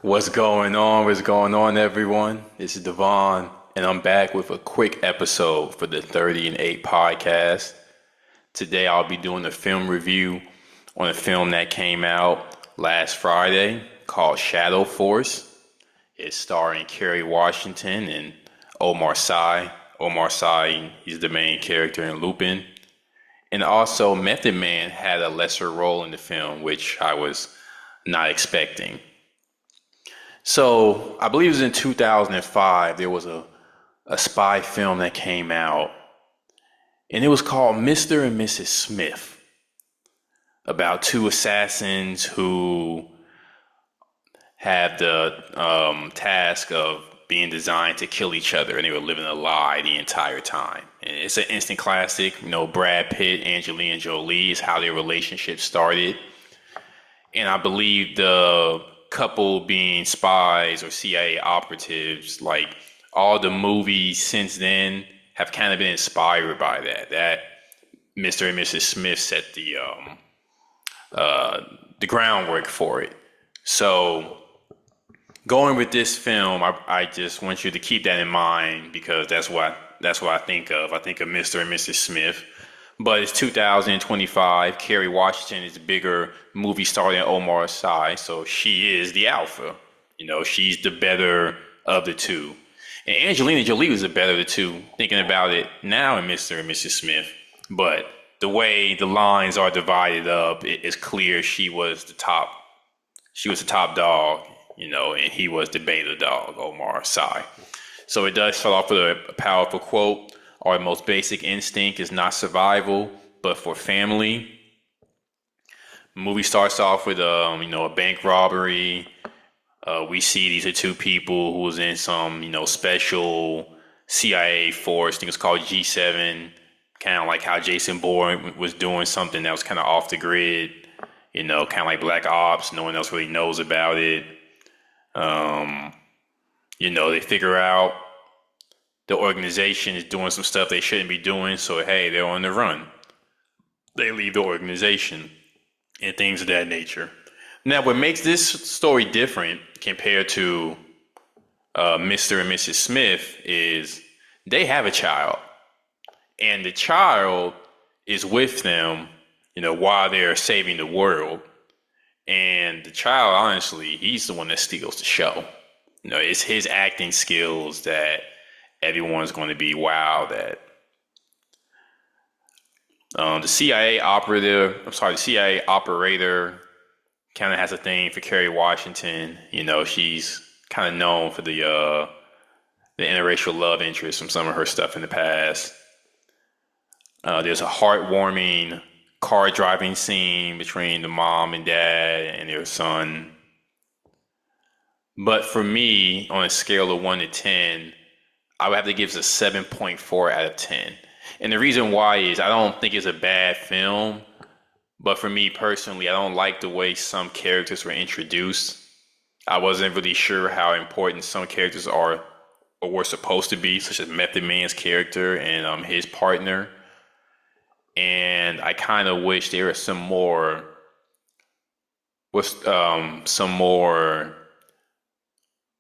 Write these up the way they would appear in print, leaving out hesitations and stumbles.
What's going on? What's going on, everyone? This is Devon, and I'm back with a quick episode for the 30 and 8 podcast. Today, I'll be doing a film review on a film that came out last Friday called Shadow Force. It's starring Kerry Washington and Omar Sy. Omar Sy, he's the main character in Lupin. And also, Method Man had a lesser role in the film, which I was not expecting. So I believe it was in 2005, there was a spy film that came out, and it was called Mr. and Mrs. Smith, about two assassins who had the task of being designed to kill each other, and they were living a lie the entire time. And it's an instant classic. Brad Pitt, Angelina Jolie is how their relationship started. And I believe the couple being spies or CIA operatives, like all the movies since then have kind of been inspired by that. That Mr. and Mrs. Smith set the groundwork for it. So going with this film, I just want you to keep that in mind because that's what I think of. I think of Mr. and Mrs. Smith. But it's 2025. Kerry Washington is a bigger movie star than Omar Sy, so she is the alpha. She's the better of the two. And Angelina Jolie was the better of the two, thinking about it now in Mr. and Mrs. Smith. But the way the lines are divided up, it's clear she was the top. She was the top dog, and he was the beta dog, Omar Sy. So it does start off with a powerful quote. Our most basic instinct is not survival, but for family. The movie starts off with a bank robbery. We see these are two people who was in some special CIA force. I think it's called G7. Kind of like how Jason Bourne was doing something that was kind of off the grid. Kind of like Black Ops. No one else really knows about it. They figure out the organization is doing some stuff they shouldn't be doing, so hey, they're on the run. They leave the organization and things of that nature. Now, what makes this story different compared to Mr. and Mrs. Smith is they have a child, and the child is with them, while they're saving the world. And the child, honestly, he's the one that steals the show. It's his acting skills that everyone's going to be wowed at. The CIA operator kind of has a thing for Kerry Washington. She's kind of known for the interracial love interest from some of her stuff in the past. There's a heartwarming car driving scene between the mom and dad and their son. But for me, on a scale of 1 to 10, I would have to give this a 7.4 out of 10. And the reason why is I don't think it's a bad film, but for me personally, I don't like the way some characters were introduced. I wasn't really sure how important some characters are or were supposed to be, such as Method Man's character and his partner. And I kind of wish there was some more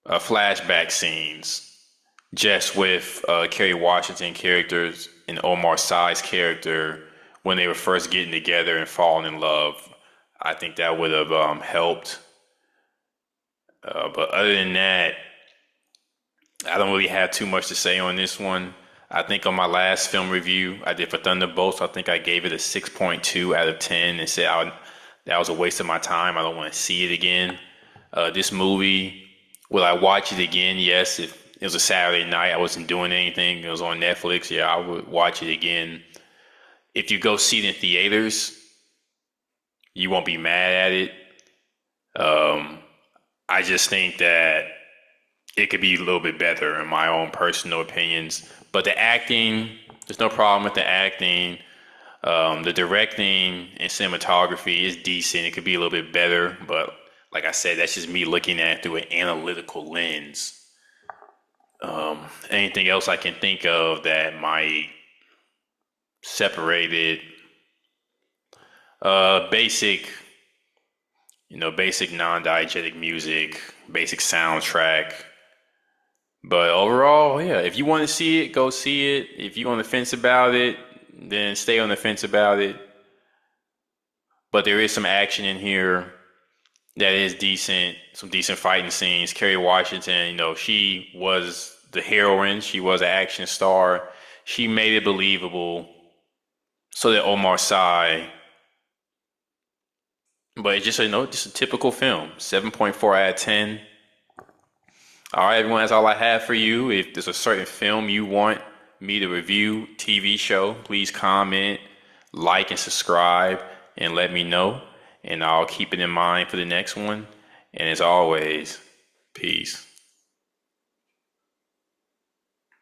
flashback scenes just with Kerry Washington characters and Omar Sy's character when they were first getting together and falling in love. I think that would have helped. But other than that, I don't really have too much to say on this one. I think on my last film review I did for Thunderbolts, I think I gave it a 6.2 out of 10 and said that was a waste of my time. I don't want to see it again. This movie, will I watch it again? Yes, if it was a Saturday night, I wasn't doing anything, it was on Netflix, yeah, I would watch it again. If you go see it in theaters, you won't be mad at it. I just think that it could be a little bit better in my own personal opinions. But the acting, there's no problem with the acting. The directing and cinematography is decent. It could be a little bit better, but like I said, that's just me looking at it through an analytical lens. Anything else I can think of that might separate it? Basic basic non-diegetic music, basic soundtrack. But overall, yeah, if you want to see it, go see it. If you're on the fence about it, then stay on the fence about it. But there is some action in here that is decent, some decent fighting scenes. Kerry Washington, she was the heroine, she was an action star. She made it believable so that Omar Sy. But it's just a typical film. 7.4 out of 10. All right, everyone, that's all I have for you. If there's a certain film you want me to review, TV show, please comment, like, and subscribe, and let me know. And I'll keep it in mind for the next one. And as always, peace.